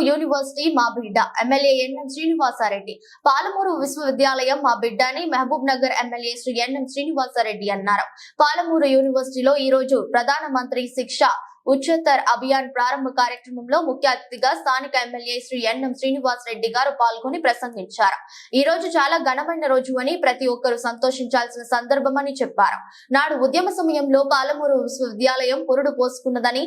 University మా బిడ్డ MLA NM Srinivasa Reddy. Palamuru విశ్వవిద్యాలయం మా బిడ్డ అని మహబూబ్ నగర్ ఎమ్మెల్యే శ్రీ ఎన్ఎం శ్రీనివాసారెడ్డి అన్నారు. పాలమూరు యూనివర్సిటీలో ఈ రోజు ప్రధానమంత్రి శిక్ష ఉच्चतर అభియాన్ ప్రారంభ కార్యక్రమంలో ముఖ్య అతిథిగా స్థానిక ఎమ్మెల్యే శ్రీ ఎన్ఎం శ్రీనివాసరెడ్డి గారు పాల్గొని ప్రసంగించారు. ఈ రోజు చాలా ఘనమైన రోజు అని, ప్రతి ఒక్కరూ సంతోషించాల్సిన సందర్భమని చెప్పారు. నాడు ఉద్యమ సమయంలో పాలమూరు విశ్వవిద్యాలయం పురుడు పోసుకున్నదని,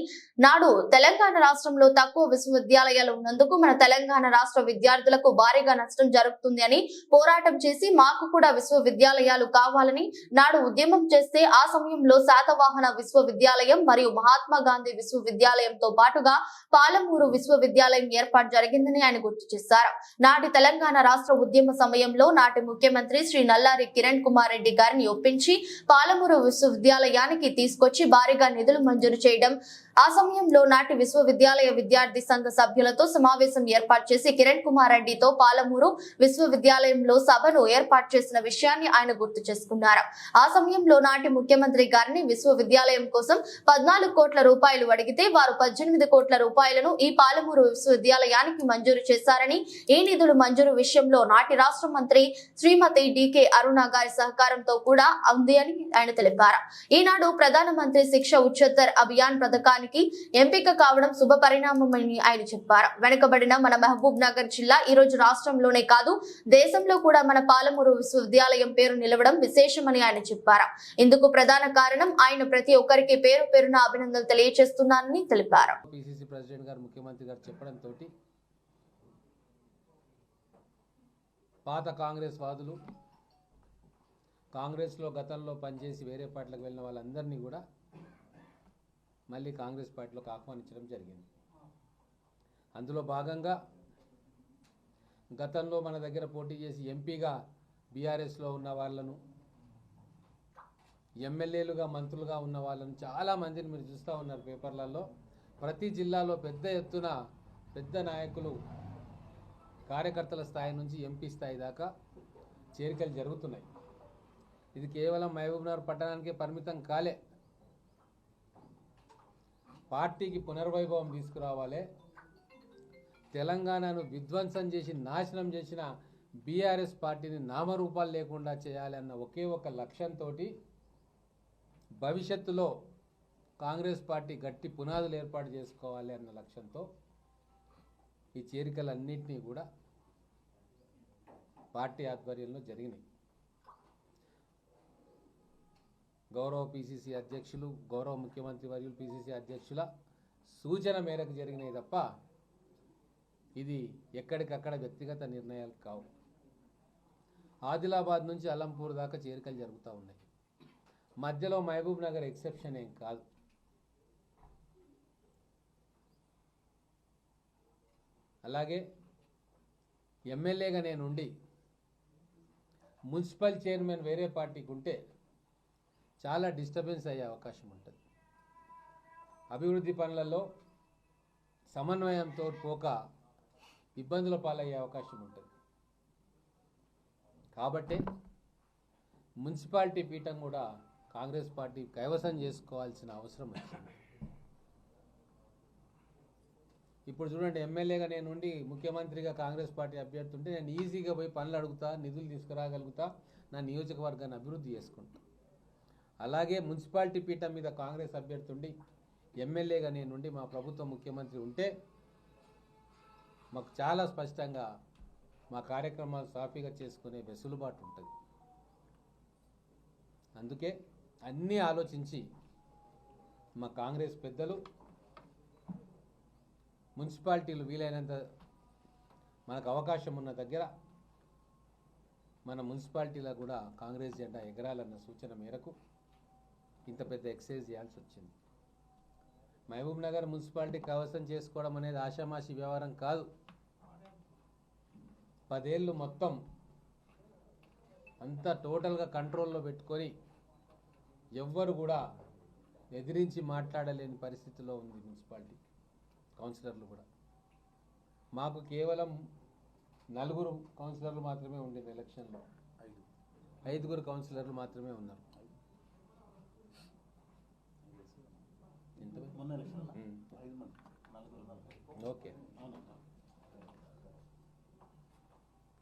నాడు తెలంగాణ రాష్ట్రంలో తక్కువ విశ్వవిద్యాలయాలు ఉన్నందుకు మన తెలంగాణ రాష్ట్ర విద్యార్థులకు భారీగా నష్టం జరుగుతుంది అని పోరాటం చేసి మాకు కూడా విశ్వవిద్యాలయాలు కావాలని నాడు ఉద్యమం చేస్తే ఆ సమయంలో శాతవాహన విశ్వవిద్యాలయం మరియు మహాత్మా గాంధీ విశ్వవిద్యాలయంతో పాటుగా పాలమూరు విశ్వవిద్యాలయం ఏర్పాటు జరిగిందని ఆయన గుర్తు చేశారు. నాటి తెలంగాణ రాష్ట్ర ఉద్యమ సమయంలో నాటి ముఖ్యమంత్రి శ్రీ నల్లారి కిరణ్ కుమార్ రెడ్డి గారిని ఒప్పించి పాలమూరు విశ్వవిద్యాలయానికి తీసుకొచ్చి భారీగా నిధులు మంజూరు చేయడం, ఆ సమయంలో నాటి విశ్వవిద్యాలయ విద్యార్థి సంఘ సభ్యులతో సమావేశం ఏర్పాటు చేసి కిరణ్ కుమార్ రెడ్డితో పాలమూరు విశ్వవిద్యాలయంలో సభను ఏర్పాటు చేసిన విషయాన్ని ఆయన గుర్తు చేసుకున్నారు. ఆ సమయంలో నాటి ముఖ్యమంత్రి గారిని విశ్వవిద్యాలయం కోసం 14 కోట్ల రూపాయలు అడిగితే వారు 18 కోట్ల రూపాయలను ఈ పాలమూరు విశ్వవిద్యాలయానికి మంజూరు చేశారని, ఈ నిధులు మంజూరు విషయంలో నాటి రాష్ట్ర మంత్రి శ్రీమతి డికే అరుణ గారి సహకారంతో కూడా ఉంది అని ఆయన తెలిపారు. ఈనాడు ప్రధానమంత్రి శిక్ష ఉच्चतर అభియాన్ పథకానికి ఎంపిక కావడం శుభ పరిణామమని ఆయన చెప్పారు. వెనుకబడిన మన మహబూబ్ నగర్ జిల్లా ఈ రోజు రాష్ట్రంలోనే కాదు దేశంలో కూడా మన పాలమూరు విశ్వవిద్యాలయం పేరు నిలవడం విశేషమని ఆయన చెప్పారు. ఇందుకు ప్రధాన కారణం ఆయన ప్రతి ఒక్కరికి పేరు పేరున అభినందనలు తెలియజేస్తున్నారని తెలిపారు. పిసిసి ప్రెసిడెంట్ గారు ముఖ్యమంత్రి గారు చెప్పడంతో పాత కాంగ్రెస్ వాదులు, కాంగ్రెస్లో గతంలో పనిచేసి వేరే పార్టీలకు వెళ్ళిన వాళ్ళందరినీ కూడా మళ్ళీ కాంగ్రెస్ పార్టీలోకి ఆహ్వానించడం జరిగింది. అందులో భాగంగా గతంలో మన దగ్గర పోటీ చేసి ఎంపీగా బీఆర్ఎస్లో ఉన్న వాళ్ళను, ఎమ్మెల్యేలుగా మంత్రులుగా ఉన్న వాళ్ళను చాలామందిని మీరు చూస్తూ ఉన్నారు పేపర్లలో. ప్రతి జిల్లాలో పెద్ద ఎత్తున పెద్ద నాయకులు, కార్యకర్తల స్థాయి నుంచి ఎంపీ స్థాయి దాకా చేరికలు జరుగుతున్నాయి. ఇది కేవలం మహబూబ్నగర్ పట్టణానికే పరిమితం కాలే. పార్టీకి పునర్వైభవం తీసుకురావాలి, తెలంగాణను విధ్వంసం చేసి నాశనం చేసిన బీఆర్ఎస్ పార్టీని నామరూపాలు లేకుండా చేయాలి అన్న ఒకే ఒక లక్ష్యంతో, భవిష్యత్తులో కాంగ్రెస్ పార్టీ గట్టి పునాదులు ఏర్పాటు చేసుకోవాలి అన్న లక్ష్యంతో ఈ చేరికలన్నింటినీ కూడా పార్టీ ఆధ్వర్యంలో జరిగినాయి. గౌరవ పిసిసి అధ్యక్షులు, గౌరవ ముఖ్యమంత్రి వర్యులు పిసిసి అధ్యక్షుల సూచన మేరకు జరిగినాయి తప్ప ఇది ఎక్కడికక్కడ వ్యక్తిగత నిర్ణయాలు కావు. ఆదిలాబాద్ నుంచి అలంపూర్ దాకా చేరికలు జరుగుతూ ఉన్నాయి. మధ్యలో మహబూబ్ నగర్ ఎక్సెప్షన్ ఏం కాదు. అలాగే ఎమ్మెల్యేగా నేనుండి మున్సిపల్ చైర్మన్ వేరే పార్టీకి ఉంటే చాలా డిస్టర్బెన్స్ అయ్యే అవకాశం ఉంటుంది. అభివృద్ధి పనులలో సమన్వయంతో పోక ఇబ్బందుల పాలయ్యే అవకాశం ఉంటుంది. కాబట్టి మున్సిపాలిటీ పీఠం కూడా కాంగ్రెస్ పార్టీ కైవసం చేసుకోవాల్సిన అవసరం వచ్చింది. ఇప్పుడు చూడండి, ఎమ్మెల్యేగా నేను ఉండి ముఖ్యమంత్రిగా కాంగ్రెస్ పార్టీ అభ్యర్థి ఉంటే నేను ఈజీగా పోయి పనులు అడుగుతా, నిధులు తీసుకురాగలుగుతా, నా నియోజకవర్గాన్ని అభివృద్ధి చేసుకుంటా. అలాగే మున్సిపాలిటీ పీఠం మీద కాంగ్రెస్ అభ్యర్థి ఉండి ఎమ్మెల్యేగా నేనుండి మా ప్రభుత్వ ముఖ్యమంత్రి ఉంటే మాకు చాలా స్పష్టంగా మా కార్యక్రమాలు సాఫీగా చేసుకునే వెసులుబాటు ఉంటుంది. అందుకే అన్నీ ఆలోచించి మా కాంగ్రెస్ పెద్దలు మున్సిపాలిటీలు వీలైనంత మనకు అవకాశం ఉన్న దగ్గర మన మున్సిపాలిటీలో కూడా కాంగ్రెస్ జెండా ఎగరాలన్న సూచన మేరకు ఇంత పెద్ద ఎక్సైజ్ చేయాల్సి వచ్చింది. మహబూబ్ నగర్ మున్సిపాలిటీ కైవసం చేసుకోవడం అనేది ఆషామాషి వ్యవహారం కాదు. 10 ఏళ్ళు మొత్తం అంతా టోటల్గా కంట్రోల్లో పెట్టుకొని ఎవ్వరు కూడా ఎదిరించి మాట్లాడలేని పరిస్థితిలో ఉంది మున్సిపాలిటీ. కౌన్సిలర్లు కూడా మాకు కేవలం 4 కౌన్సిలర్లు మాత్రమే ఉండేది. ఎలక్షన్లో 5 కౌన్సిలర్లు మాత్రమే ఉన్నారు. ఓకే,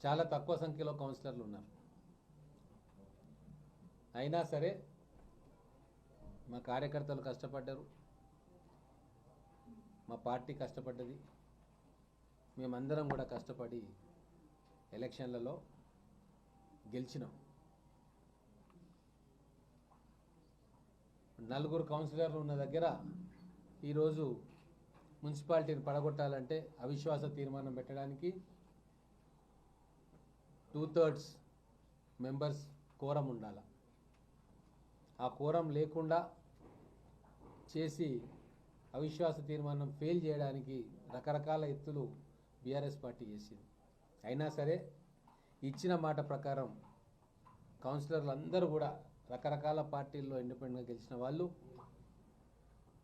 చాలా తక్కువ సంఖ్యలో కౌన్సిలర్లు ఉన్నారు. అయినా సరే మా కార్యకర్తలు కష్టపడ్డారు, మా పార్టీ కష్టపడ్డది, మేమందరం కూడా కష్టపడి ఎలక్షన్లలో గెలిచినాం. 4 కౌన్సిలర్లు ఉన్న దగ్గర ఈరోజు మున్సిపాలిటీని పడగొట్టాలంటే అవిశ్వాస తీర్మానం పెట్టడానికి 2/3 మెంబర్స్ కోరం ఉండాలి. ఆ కోరం లేకుండా చేసి అవిశ్వాస తీర్మానం ఫెయిల్ చేయడానికి రకరకాల ఎత్తులు బీఆర్ఎస్ పార్టీ చేసింది. అయినా సరే ఇచ్చిన మాట ప్రకారం కౌన్సిలర్లు అందరూ కూడా రకరకాల పార్టీల్లో ఇండిపెండెంట్గా గెలిచిన వాళ్ళు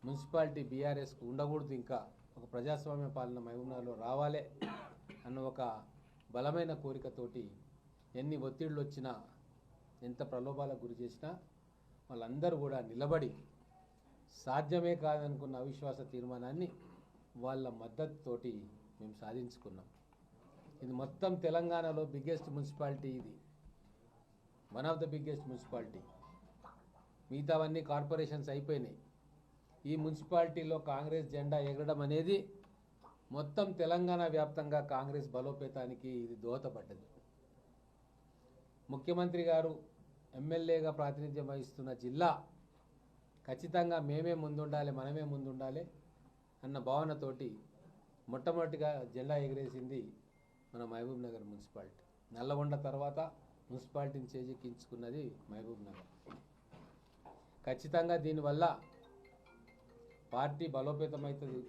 మున్సిపాలిటీ బీఆర్ఎస్కు ఉండకూడదు, ఇంకా ఒక ప్రజాస్వామ్య పాలన మహబూబ్నగర్లో రావాలి అన్న ఒక బలమైన కోరికతోటి ఎన్ని ఒత్తిళ్ళు వచ్చినా ఎంత ప్రలోభాలకు గురి చేసినా వాళ్ళందరూ కూడా నిలబడి సాధ్యమే కాదనుకున్న అవిశ్వాస తీర్మానాన్ని వాళ్ళ మద్దతుతోటి మేము సాధించుకున్నాం. ఇది మొత్తం తెలంగాణలో బిగ్గెస్ట్ మున్సిపాలిటీ, ఇది one of the biggest municipality. మిగతావన్నీ కార్పొరేషన్స్ అయిపోయినాయి. ఈ మున్సిపాలిటీలో కాంగ్రెస్ జెండా ఎగరడం అనేది మొత్తం తెలంగాణ వ్యాప్తంగా కాంగ్రెస్ బలోపేతానికి ఇది దోహదపడ్డది. ముఖ్యమంత్రి గారు ఎమ్మెల్యేగా ప్రాతినిధ్యం వహిస్తున్న జిల్లా ఖచ్చితంగా మేమే ముందుండాలి, మనమే ముందుండాలి అన్న భావనతోటి మొట్టమొదటిగా జెండా ఎగరేసింది మన మహబూబ్నగర్ మున్సిపాలిటీ. నల్లగొండ తర్వాత మున్సిపాలిటీని చేజిక్కించుకున్నది మహబూబ్నగర్. ఖచ్చితంగా దీనివల్ల పార్టీ బలోపేతమవుతుంది.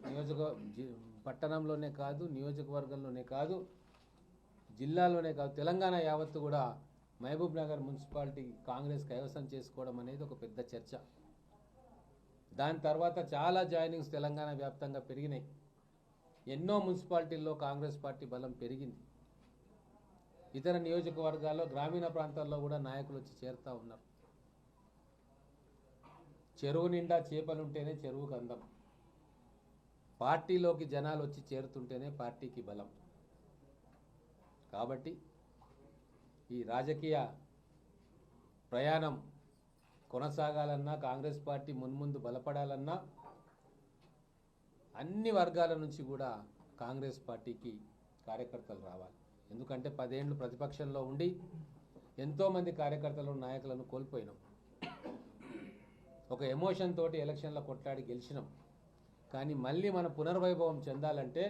పట్టణంలోనే కాదు, నియోజకవర్గంలోనే కాదు, జిల్లాలోనే కాదు, తెలంగాణ యావత్తు కూడా మహబూబ్నగర్ మున్సిపాలిటీ కాంగ్రెస్ కైవసం చేసుకోవడం అనేది ఒక పెద్ద చర్చ. దాని తర్వాత చాలా జాయినింగ్స్ తెలంగాణ వ్యాప్తంగా పెరిగినాయి. ఎన్నో మున్సిపాలిటీల్లో కాంగ్రెస్ పార్టీ బలం పెరిగింది. ఇతర నియోజకవర్గాల్లో, గ్రామీణ ప్రాంతాల్లో కూడా నాయకులు వచ్చి చేరుతూ ఉన్నారు. చెరువు నిండా చేపలుంటేనే చెరువుకు అందం. పార్టీలోకి జనాలు వచ్చి చేరుతుంటేనే పార్టీకి బలం. కాబట్టి ఈ రాజకీయ ప్రయాణం కొనసాగాలన్నా, కాంగ్రెస్ పార్టీ మున్ముందు బలపడాలన్నా అన్ని వర్గాల నుంచి కూడా కాంగ్రెస్ పార్టీకి కార్యకర్తలు రావాలి. ఎందుకంటే 10 ఏళ్ళు ప్రతిపక్షంలో ఉండి ఎంతోమంది కార్యకర్తలు, నాయకులను కోల్పోయినాం. ఒక ఎమోషన్ తోటి ఎలక్షన్లో కొట్లాడి గెలిచినాం. కానీ మళ్ళీ మన పునర్వైభవం చెందాలంటే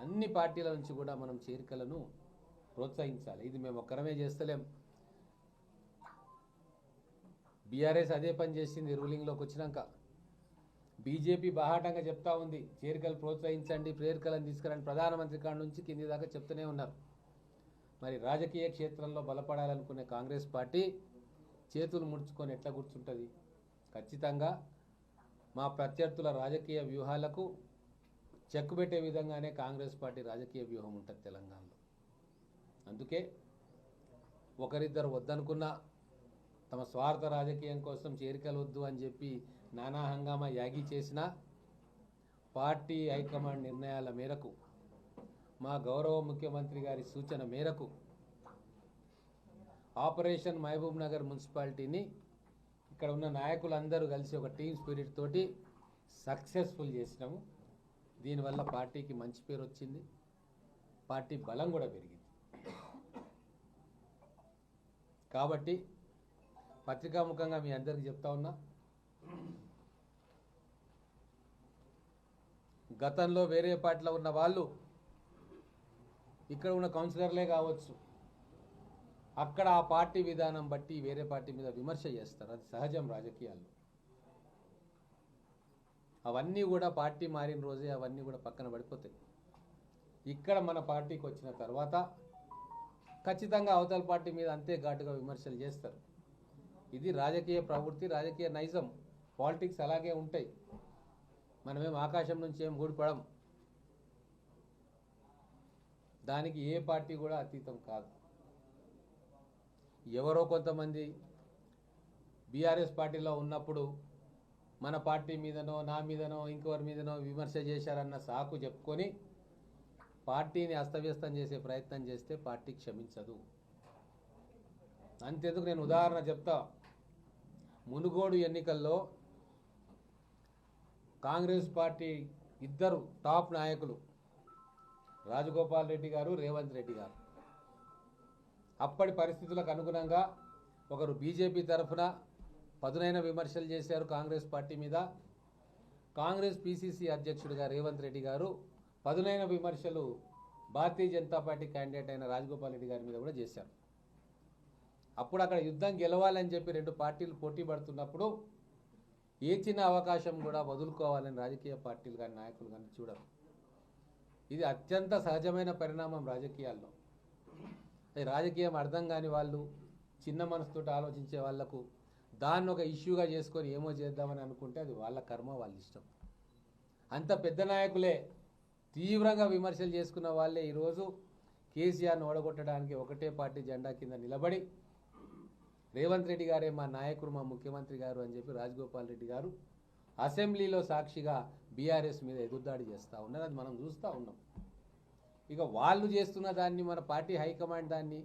అన్ని పార్టీల నుంచి కూడా మనం చేరికలను ప్రోత్సహించాలి. ఇది మేము ఒక్కరమే చేస్తలేం. బీఆర్ఎస్ అదే పని చేసింది రూలింగ్లోకి వచ్చినాక. బీజేపీ బాహాటంగా చెప్తా ఉంది, చేరికలు ప్రోత్సహించండి, ప్రేరికలను తీసుకురండి. ప్రధానమంత్రి కాడ నుంచి కింది దాకా చెప్తూనే ఉన్నారు. మరి రాజకీయ క్షేత్రంలో బలపడాలనుకునే కాంగ్రెస్ పార్టీ చేతులు ముడుచుకొని ఎట్లా కూర్చుంటుంది? ఖచ్చితంగా మా ప్రత్యర్థుల రాజకీయ వ్యూహాలకు చెక్కు పెట్టే విధంగానే కాంగ్రెస్ పార్టీ రాజకీయ వ్యూహం ఉంటుంది తెలంగాణలో. అందుకే ఒకరిద్దరు వద్దనుకున్నా, తమ స్వార్థ రాజకీయం కోసం చేరికలు వద్దు అని చెప్పి నానా హంగామా యాగి చేసిన పార్టీ హైకమాండ్ నిర్ణయాల మేరకు, మా గౌరవ ముఖ్యమంత్రి గారి సూచన మేరకు ఆపరేషన్ మహబూబ్ నగర్ మున్సిపాలిటీని ఇక్కడ ఉన్న నాయకులందరూ కలిసి ఒక టీమ్ స్పిరిట్ తోటి సక్సెస్ఫుల్ చేసినాము. దీనివల్ల పార్టీకి మంచి పేరు వచ్చింది, పార్టీ బలం కూడా పెరిగింది. కాబట్టి పత్రికాముఖంగా మీ అందరికీ చెప్తా ఉన్నా, గతంలో వేరే పార్టీలో ఉన్న వాళ్ళు ఇక్కడ ఉన్న కౌన్సిలర్లే కావచ్చు, అక్కడ ఆ పార్టీ విధానం బట్టి వేరే పార్టీ మీద విమర్శ చేస్తారు. అది సహజం రాజకీయాల్లో. అవన్నీ కూడా పార్టీ మారిన రోజే అవన్నీ కూడా పక్కన పడిపోతాయి. ఇక్కడ మన పార్టీకి వచ్చిన తర్వాత ఖచ్చితంగా అవతల పార్టీ మీద అంతే ఘాటుగా విమర్శలు చేస్తారు. ఇది రాజకీయ ప్రవృత్తి, రాజకీయ నైజం. పాలిటిక్స్ అలాగే ఉంటాయి. మనమేం ఆకాశం నుంచి ఏం ఊడిపడం. దానికి ఏ పార్టీ కూడా అతీతం కాదు. ఎవరో కొంతమంది బీఆర్ఎస్ పార్టీలో ఉన్నప్పుడు మన పార్టీ మీదనో, నా మీదనో, ఇంకొకరి మీదనో విమర్శ చేశారన్న సాకు చెప్పుకొని పార్టీని అస్తవ్యస్తం చేసే ప్రయత్నం చేస్తే పార్టీ క్షమించదు. అంతెందుకు నేను ఉదాహరణ చెప్తా. మునుగోడు ఎన్నికల్లో కాంగ్రెస్ పార్టీ ఇద్దరు టాప్ నాయకులు రాజగోపాల్ రెడ్డి గారు, రేవంత్ రెడ్డి గారు అప్పటి పరిస్థితులకు అనుగుణంగా ఒకరు బీజేపీ తరఫున పదునైన విమర్శలు చేశారు కాంగ్రెస్ పార్టీ మీద. కాంగ్రెస్ పీసీసీ అధ్యక్షుడిగా రేవంత్ రెడ్డి గారు పదునైన విమర్శలు భారతీయ జనతా పార్టీ క్యాండిడేట్ అయిన రాజగోపాల్ రెడ్డి గారి మీద కూడా చేశారు. అప్పుడు అక్కడ యుద్ధం గెలవాలని చెప్పి రెండు పార్టీలు పోటీ పడుతున్నప్పుడు ఏ చిన్న అవకాశం కూడా వదులుకోవాలని రాజకీయ పార్టీలు కానీ నాయకులు కానీ చూడరు. ఇది అత్యంత సహజమైన పరిణామం రాజకీయాల్లో. రాజకీయం అర్థం కాని వాళ్ళు, చిన్న మనసుతో ఆలోచించే వాళ్లకు దాన్ని ఒక ఇష్యూగా చేసుకొని ఏమో చేద్దామని అనుకుంటే అది వాళ్ళ కర్మ, వాళ్ళ ఇష్టం. అంత పెద్ద నాయకులే తీవ్రంగా విమర్శలు చేసుకున్న వాళ్ళే ఈరోజు కేసీఆర్ను ఓడగొట్టడానికి ఒకటే పార్టీ జెండా కింద నిలబడి రేవంత్ రెడ్డి గారే మా నాయకుడు, మా ముఖ్యమంత్రి గారు అని చెప్పి రాజగోపాల్ రెడ్డి గారు అసెంబ్లీలో సాక్షిగా బీఆర్ఎస్ మీద ఎదురుదాడి చేస్తూ ఉన్నారు. అది మనం చూస్తూ ఉన్నాం. ఇక వాళ్ళు చేస్తున్న దాన్ని మన పార్టీ హైకమాండ్ దాన్ని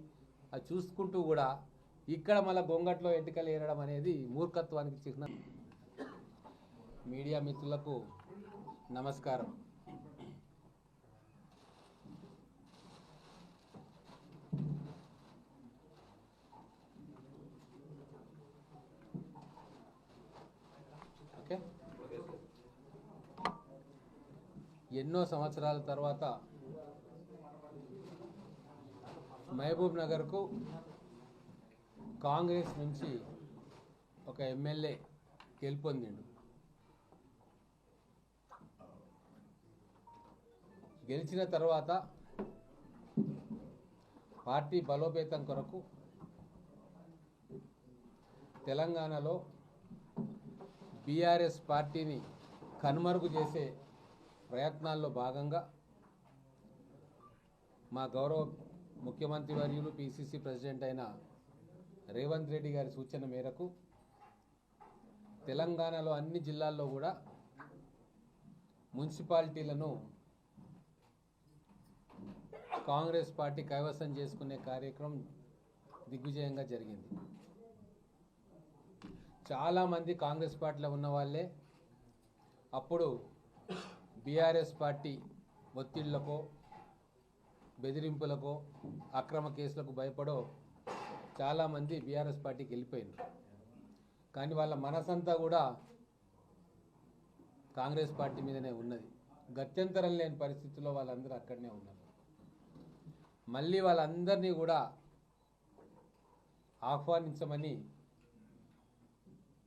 అది చూసుకుంటూ కూడా ఇక్కడ మళ్ళీ గొంగట్లో ఎంటికలు ఏరడం అనేది మూర్ఖత్వానికి చిహ్నం. మీడియా మిత్రులకు నమస్కారం. ఓకే, ఎన్నో సంవత్సరాల తర్వాత మహబూబ్ నగర్కు కాంగ్రెస్ నుంచి ఒక ఎమ్మెల్యే గెలుపొందిండు. గెలిచిన తర్వాత పార్టీ బలోపేతం కొరకు తెలంగాణలో బీఆర్ఎస్ పార్టీని కనుమరుగు చేసే ప్రయత్నాల్లో భాగంగా మా గౌరవ ముఖ్యమంత్రి వర్యులు పీసీసీ ప్రెసిడెంట్ అయిన రేవంత్ రెడ్డి గారి సూచన మేరకు తెలంగాణలో అన్ని జిల్లాల్లో కూడా మున్సిపాలిటీలను కాంగ్రెస్ పార్టీ కైవసం చేసుకునే కార్యక్రమం దిగ్విజయంగా జరిగింది. చాలామంది కాంగ్రెస్ పార్టీలో ఉన్న వాళ్ళే అప్పుడు బీఆర్ఎస్ పార్టీ ఒత్తిళ్లకో, బెదిరింపులకో, అక్రమ కేసులకు భయపడో చాలామంది బీఆర్ఎస్ పార్టీకి వెళ్ళిపోయింది. కానీ వాళ్ళ మనసంతా కూడా కాంగ్రెస్ పార్టీ మీదనే ఉన్నది. గత్యంతరం లేని పరిస్థితుల్లో వాళ్ళందరూ అక్కడనే ఉన్నారు. మళ్ళీ వాళ్ళందరినీ కూడా ఆహ్వానించమని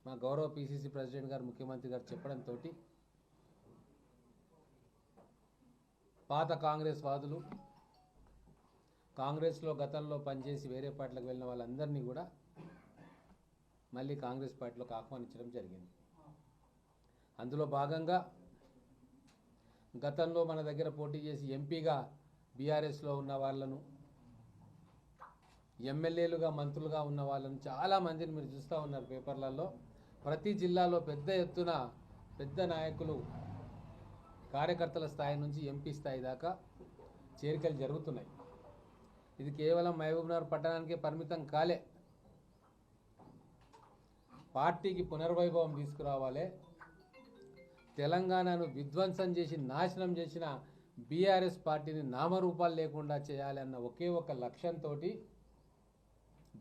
మా గౌరవ పీసీసీ ప్రెసిడెంట్ గారు, ముఖ్యమంత్రి గారు చెప్పడంతో పాత కాంగ్రెస్ వాదులు, కాంగ్రెస్లో గతంలో పనిచేసి వేరే పార్టీలకు వెళ్ళిన వాళ్ళందరినీ కూడా మళ్ళీ కాంగ్రెస్ పార్టీలోకి ఆహ్వానించడం జరిగింది. అందులో భాగంగా గతంలో మన దగ్గర పోటీ చేసి ఎంపీగా బీఆర్ఎస్లో ఉన్న వాళ్ళను, ఎమ్మెల్యేలుగా, మంత్రులుగా ఉన్న వాళ్ళను చాలామందిని మీరు చూస్తూ ఉన్నారు పేపర్లలో. ప్రతి జిల్లాలో పెద్ద ఎత్తున పెద్ద నాయకులు, కార్యకర్తల స్థాయి నుంచి ఎంపీ స్థాయి దాకా చేరికలు జరుగుతున్నాయి. ఇది కేవలం మహబూబ్నగర్ పట్టణానికే పరిమితం కాలే. పార్టీకి పునర్వైభవం తీసుకురావాలి, తెలంగాణను విధ్వంసం చేసి నాశనం చేసిన బీఆర్ఎస్ పార్టీని నామరూపాలు లేకుండా చేయాలి అన్న ఒకే ఒక లక్ష్యంతో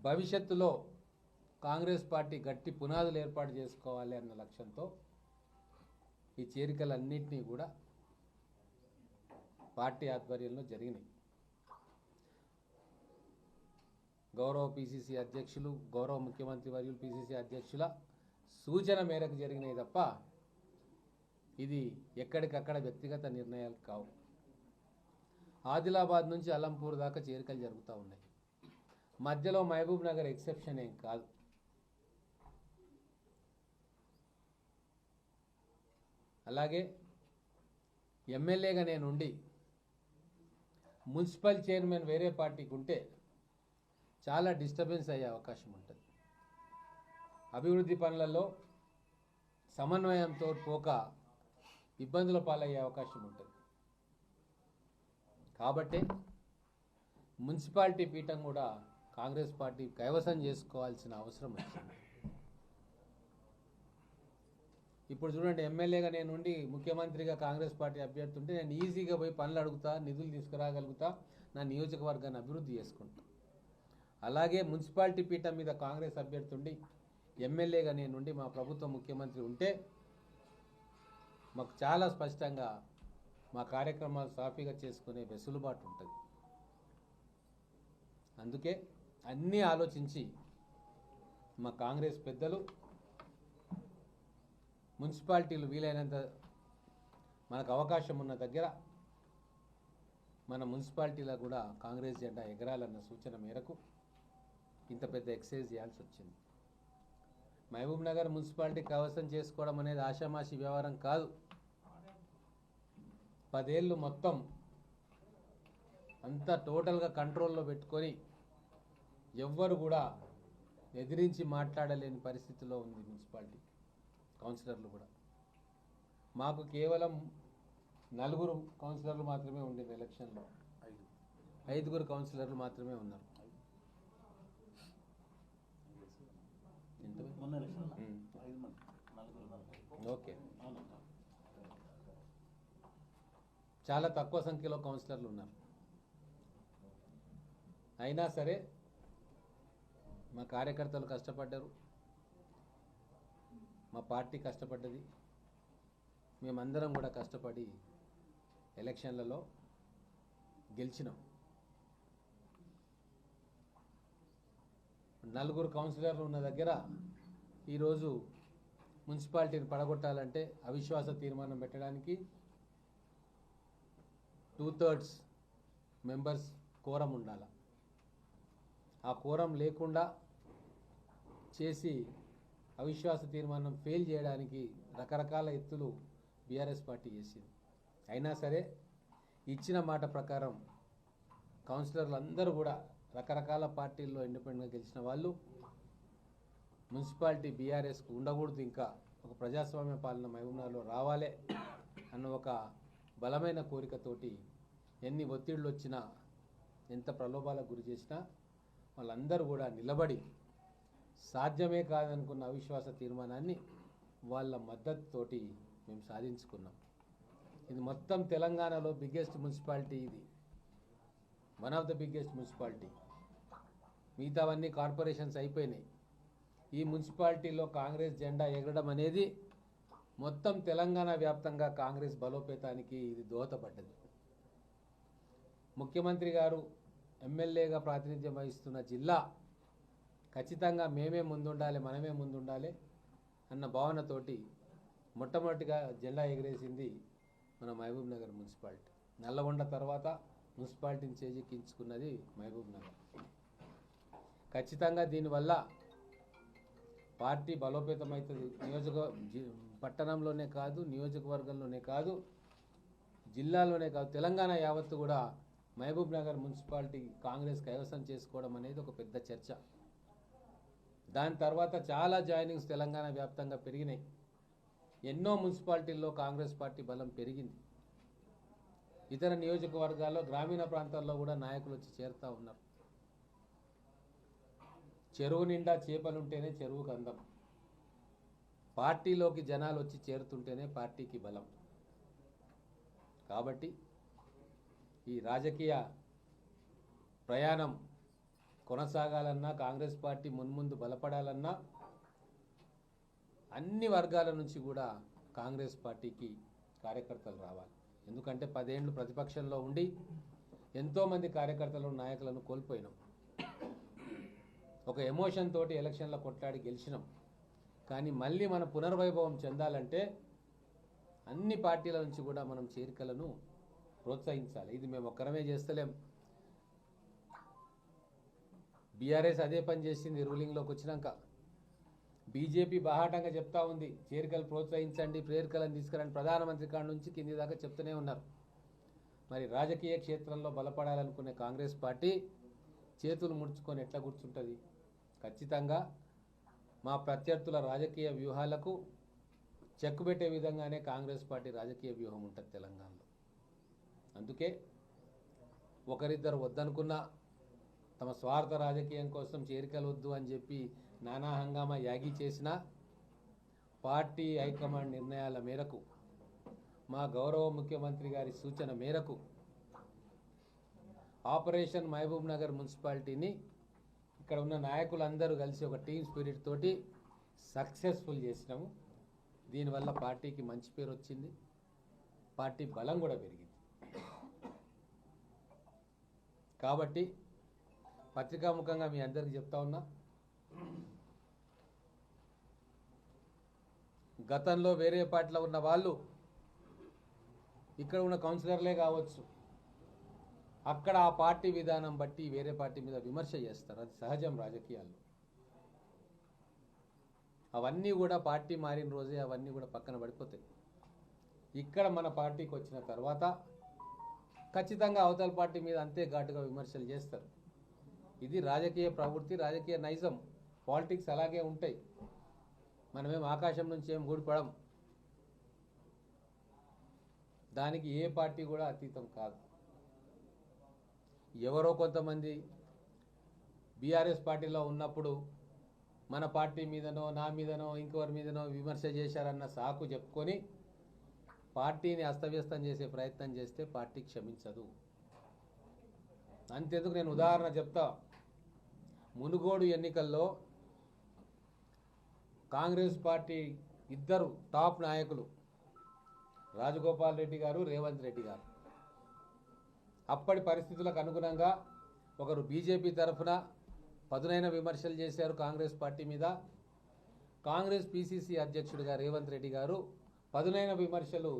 భవిష్యత్తులో కాంగ్రెస్ పార్టీ గట్టి పునాదులు ఏర్పాటు చేసుకోవాలి అన్న లక్ష్యంతో ఈ చేరికలన్నింటినీ కూడా పార్టీ ఆధ్వర్యంలో జరిగినాయి. గౌరవ పీసీసీ అధ్యక్షులు, గౌరవ ముఖ్యమంత్రి వర్యులు పీసీసీ అధ్యక్షుల సూచన మేరకు జరిగినాయి తప్ప ఇది ఎక్కడికక్కడ వ్యక్తిగత నిర్ణయాలు కావు. ఆదిలాబాద్ నుంచి అలంపూర్ దాకా చేరికలు జరుగుతూ ఉన్నాయి. మధ్యలో మహబూబ్ నగర్ ఎక్సెప్షన్ ఏం కాదు. అలాగే ఎమ్మెల్యేగా నేనుండి మున్సిపల్ చైర్మన్ వేరే పార్టీకి ఉంటే చాలా డిస్టర్బెన్స్ అయ్యే అవకాశం ఉంటుంది. అభివృద్ధి పనులలో సమన్వయంతో పోక ఇబ్బందుల పాలయ్యే అవకాశం ఉంటుంది. కాబట్టి మున్సిపాలిటీ పీఠం కూడా కాంగ్రెస్ పార్టీ కైవసం చేసుకోవాల్సిన అవసరం వచ్చింది. ఇప్పుడు చూడండి, ఎమ్మెల్యేగా నేను ఉండి ముఖ్యమంత్రిగా కాంగ్రెస్ పార్టీ అభ్యర్థి ఉంటే నేను ఈజీగా పోయి పనులు అడుగుతా, నిధులు తీసుకురాగలుగుతా, నా నియోజకవర్గాన్ని అభివృద్ధి చేసుకుంటా. అలాగే మున్సిపాలిటీ పీఠం మీద కాంగ్రెస్ అభ్యర్థి ఉండి ఎమ్మెల్యేగా నేనుండి మా ప్రభుత్వ ముఖ్యమంత్రి ఉంటే మాకు చాలా స్పష్టంగా మా కార్యక్రమాలు సాఫీగా చేసుకునే వెసులుబాటు ఉంటుంది. అందుకే అన్నీ ఆలోచించి మా కాంగ్రెస్ పెద్దలు మున్సిపాలిటీలు వీలైనంత మనకు అవకాశం ఉన్న దగ్గర మన మున్సిపాలిటీలో కూడా కాంగ్రెస్ జెండా ఎగరాలన్న సూచన మేరకు ఇంత పెద్ద ఎక్సైజ్ చేయాల్సి వచ్చింది. మహబూబ్ నగర్ మున్సిపాలిటీ కైవసం చేసుకోవడం అనేది ఆషామాషి వ్యవహారం కాదు. 10 ఏళ్ళు మొత్తం అంతా టోటల్గా కంట్రోల్లో పెట్టుకొని ఎవ్వరు కూడా ఎదిరించి మాట్లాడలేని పరిస్థితిలో ఉంది మున్సిపాలిటీ కౌన్సిలర్లు కూడా. మాకు కేవలం 4 కౌన్సిలర్లు మాత్రమే ఉండేది ఎలక్షన్లో, 5 కౌన్సిలర్లు మాత్రమే ఉన్నారు. ఓకే, చాలా తక్కువ సంఖ్యలో కౌన్సిలర్లు ఉన్నారు. అయినా సరే మా కార్యకర్తలు కష్టపడ్డారు, మా పార్టీ కష్టపడ్డది, మేమందరం కూడా కష్టపడి ఎలక్షన్లలో గెలిచినాం. 4 కౌన్సిలర్లు ఉన్న దగ్గర ఈరోజు మున్సిపాలిటీని పడగొట్టాలంటే అవిశ్వాస తీర్మానం పెట్టడానికి 2/3 మెంబర్స్ కోరం ఉండాలి. ఆ కోరం లేకుండా చేసి అవిశ్వాస తీర్మానం ఫెయిల్ చేయడానికి రకరకాల ఎత్తులు బీఆర్ఎస్ పార్టీ చేసింది. అయినా సరే ఇచ్చిన మాట ప్రకారం కౌన్సిలర్లు అందరూ కూడా రకరకాల పార్టీల్లో ఇండిపెండెంట్గా గెలిచిన వాళ్ళు మున్సిపాలిటీ బీఆర్ఎస్కు ఉండకూడదు, ఇంకా ఒక ప్రజాస్వామ్య పాలన మహబూబ్నగర్లో రావాలి అన్న ఒక బలమైన కోరికతోటి ఎన్ని ఒత్తిళ్ళు వచ్చినా, ఎంత ప్రలోభాలకు గురి చేసినా వాళ్ళందరూ కూడా నిలబడి సాధ్యమే కాదనుకున్న అవిశ్వాస తీర్మానాన్ని వాళ్ళ మద్దతుతోటి మేము సాధించుకున్నాం. ఇది మొత్తం తెలంగాణలో బిగ్గెస్ట్ మున్సిపాలిటీ, ఇది one of the biggest municipality. మిగతావన్నీ కార్పొరేషన్స్ అయిపోయినాయి. ఈ మున్సిపాలిటీలో కాంగ్రెస్ జెండా ఎగరడం అనేది మొత్తం తెలంగాణ వ్యాప్తంగా కాంగ్రెస్ బలోపేతానికి ఇది దోహదపడ్డది. ముఖ్యమంత్రి గారు ఎమ్మెల్యేగా ప్రాతినిధ్యం వహిస్తున్న జిల్లా ఖచ్చితంగా మేమే ముందుండాలి, మనమే ముందుండాలి అన్న భావనతోటి మొట్టమొదటిగా జెండా ఎగరేసింది మన మహబూబ్ నగర్ మున్సిపాలిటీ. నల్లగొండ తర్వాత మున్సిపాలిటీని చేజిక్కించుకున్నది మహబూబ్ నగర్. ఖచ్చితంగా దీనివల్ల పార్టీ బలోపేతమవుతుంది. పట్టణంలోనే కాదు, నియోజకవర్గంలోనే కాదు, జిల్లాలోనే కాదు, తెలంగాణ యావత్తు కూడా మహబూబ్ నగర్ మున్సిపాలిటీ కాంగ్రెస్ కైవసం చేసుకోవడం అనేది ఒక పెద్ద చర్చ. దాని తర్వాత చాలా జాయినింగ్స్ తెలంగాణ వ్యాప్తంగా పెరిగినాయి. ఎన్నో మున్సిపాలిటీల్లో కాంగ్రెస్ పార్టీ బలం పెరిగింది. ఇతర నియోజకవర్గాల్లో, గ్రామీణ ప్రాంతాల్లో కూడా నాయకులు వచ్చి చేరుతూ ఉన్నారు. చెరువు నిండా చేపలుంటేనే చెరువుకు అందం. పార్టీలోకి జనాలు వచ్చి చేరుతుంటేనే పార్టీకి బలం. కాబట్టి ఈ రాజకీయ ప్రయాణం కొనసాగాలన్నా, కాంగ్రెస్ పార్టీ మున్ముందు బలపడాలన్నా అన్ని వర్గాల నుంచి కూడా కాంగ్రెస్ పార్టీకి కార్యకర్తలు రావాలి. ఎందుకంటే 10 ఏళ్ళు ప్రతిపక్షంలో ఉండి ఎంతోమంది కార్యకర్తలను, నాయకులను కోల్పోయినాం. ఒక ఎమోషన్ తోటి ఎలక్షన్లో కొట్లాడి గెలిచినాం. కానీ మళ్ళీ మన పునర్వైభవం చెందాలంటే అన్ని పార్టీల నుంచి కూడా మనం చేరికలను ప్రోత్సహించాలి. ఇది మేము ఒక్కరమే చేస్తలేం. బీఆర్ఎస్ అదే పని చేసింది రూలింగ్లోకి వచ్చినాక. బీజేపీ బాహాటంగా చెప్తా ఉంది, చేరికలు ప్రోత్సహించండి, ప్రేరికలను తీసుకురండి. ప్రధానమంత్రి కాడ నుంచి కింది దాకా చెప్తూనే ఉన్నారు. మరి రాజకీయ క్షేత్రంలో బలపడాలనుకునే కాంగ్రెస్ పార్టీ చేతులు ముడుచుకొని ఎట్లా కూర్చుంటుంది? ఖచ్చితంగా మా ప్రత్యర్థుల రాజకీయ వ్యూహాలకు చెక్కు పెట్టే విధంగానే కాంగ్రెస్ పార్టీ రాజకీయ వ్యూహం ఉంటుంది తెలంగాణలో. అందుకే ఒకరిద్దరు వద్దనుకున్నా తమ స్వార్థ రాజకీయం కోసం చేరికలు వద్దు అని చెప్పి నానా హంగామా యాగి చేసిన పార్టీ హైకమాండ్ నిర్ణయాల మేరకు మా గౌరవ ముఖ్యమంత్రి గారి సూచన మేరకు ఆపరేషన్ మహబూబ్ నగర్ మున్సిపాలిటీని ఇక్కడ ఉన్న నాయకులందరూ కలిసి ఒక టీమ్ స్పిరిట్ తోటి సక్సెస్ఫుల్ చేసినాము. దీనివల్ల పార్టీకి మంచి పేరు వచ్చింది, పార్టీ బలం కూడా పెరిగింది. కాబట్టి పత్రికాముఖంగా మీ అందరికీ చెప్తా ఉన్నా, గతంలో వేరే పార్టీలో ఉన్న వాళ్ళు ఇక్కడ ఉన్న కౌన్సిలర్లే కావచ్చు, అక్కడ ఆ పార్టీ విధానం బట్టి వేరే పార్టీ మీద విమర్శ చేస్తారు. అది సహజం రాజకీయాల్లో. అవన్నీ కూడా పార్టీ మారిన రోజే అవన్నీ కూడా పక్కన పడిపోతాయి. ఇక్కడ మన పార్టీకి వచ్చిన తర్వాత ఖచ్చితంగా అవతల పార్టీ మీద అంతే ఘాటుగా విమర్శలు చేస్తారు. ఇది రాజకీయ ప్రవృత్తి, రాజకీయ నైజం. పాలిటిక్స్ అలాగే ఉంటాయి. మనమేం ఆకాశం నుంచి ఏం ఊడిపడం. దానికి ఏ పార్టీ కూడా అతీతం కాదు. ఎవరో కొంతమంది బీఆర్ఎస్ పార్టీలో ఉన్నప్పుడు మన పార్టీ మీదనో నా మీదనో ఇంకొకరి మీదనో విమర్శ చేశారన్న సాకు చెప్పుకొని పార్టీని అస్తవ్యస్తం చేసే ప్రయత్నం చేస్తే పార్టీ క్షమించదు. అంతెందుకు నేను ఉదాహరణ చెప్తా. మునుగోడు ఎన్నికల్లో కాంగ్రెస్ పార్టీ ఇద్దరు టాప్ నాయకులు రాజగోపాల్ రెడ్డి గారు, రేవంత్ రెడ్డి గారు అప్పటి పరిస్థితులకు అనుగుణంగా ఒకరు బీజేపీ తరఫున పదునైన విమర్శలు చేశారు కాంగ్రెస్ పార్టీ మీద. కాంగ్రెస్ పీసీసీ అధ్యక్షుడిగా రేవంత్ రెడ్డి గారు పదునైన విమర్శలు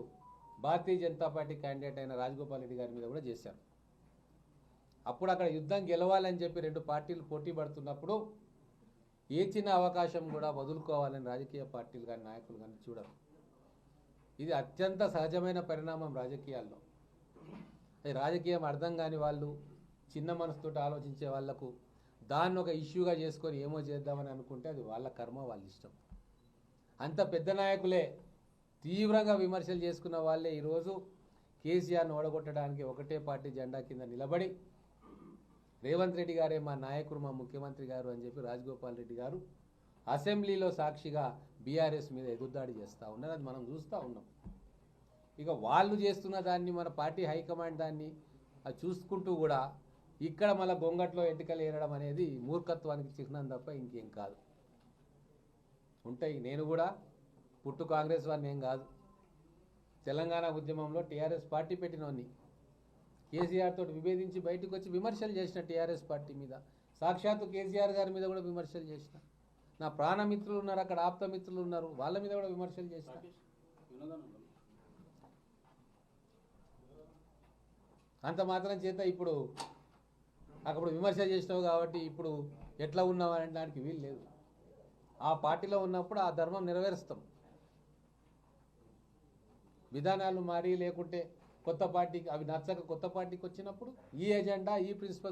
భారతీయ జనతా పార్టీ క్యాండిడేట్ అయిన రాజగోపాల్ రెడ్డి గారి మీద కూడా చేశారు. అప్పుడు అక్కడ యుద్ధం గెలవాలని చెప్పి రెండు పార్టీలు పోటీ పడుతున్నప్పుడు ఏ చిన్న అవకాశం కూడా వదులుకోవాలని రాజకీయ పార్టీలు కానీ నాయకులు కానీ చూడరు. ఇది అత్యంత సహజమైన పరిణామం రాజకీయాల్లో. అది రాజకీయం అర్థం కాని వాళ్ళు, చిన్న మనసుతో ఆలోచించే వాళ్లకు దాన్ని ఒక ఇష్యూగా చేసుకొని ఏమో చేద్దామని అనుకుంటే అది వాళ్ళ కర్మ, వాళ్ళ ఇష్టం. అంత పెద్ద నాయకులే తీవ్రంగా విమర్శలు చేసుకున్న వాళ్ళే ఈరోజు కేసీఆర్ను ఓడగొట్టడానికి ఒకటే పార్టీ జెండా కింద నిలబడి రేవంత్ రెడ్డి గారే మా నాయకుడు, మా ముఖ్యమంత్రి గారు అని చెప్పి రాజగోపాల్ రెడ్డి గారు అసెంబ్లీలో సాక్షిగా బీఆర్ఎస్ మీద ఎదురుదాడి చేస్తూ ఉన్నారు. అది మనం చూస్తూ ఉన్నాం. ఇక వాళ్ళు చేస్తున్న దాన్ని మన పార్టీ హైకమాండ్ దాన్ని అది చూసుకుంటూ కూడా ఇక్కడ మళ్ళీ గొంగట్లో ఎంటికలు ఏరడం అనేది మూర్ఖత్వానికి చిహ్నం తప్ప ఇంకేం కాదు. ఉంటాయి. నేను కూడా పుట్టు కాంగ్రెస్ వాడిని ఏం కాదు. తెలంగాణ ఉద్యమంలో టీఆర్ఎస్ పార్టీ పెట్టినవన్నీ కేసీఆర్ తోటి విభేదించి బయటకు వచ్చి విమర్శలు చేసిన టీఆర్ఎస్ పార్టీ మీద, సాక్షాత్తు కేసీఆర్ గారి మీద కూడా విమర్శలు చేసిన. నా ప్రాణమిత్రులు ఉన్నారు, అక్కడ ఆప్తమిత్రులు ఉన్నారు, వాళ్ళ మీద కూడా విమర్శలు చేసిన. అంత మాత్రం చేత ఇప్పుడు అక్కడ విమర్శ చేసినావు కాబట్టి ఇప్పుడు ఎట్లా ఉన్నావు అనడానికి వీలు లేదు. ఆ పార్టీలో ఉన్నప్పుడు ఆ ధర్మం నెరవేరుస్తాం. విధానాలు మారి లేకుంటే కొత్త పార్టీకి అవి నచ్చక కొత్త పార్టీకి వచ్చినప్పుడు ఈ ఎజెండా, ఈ ప్రిన్సిపల్స్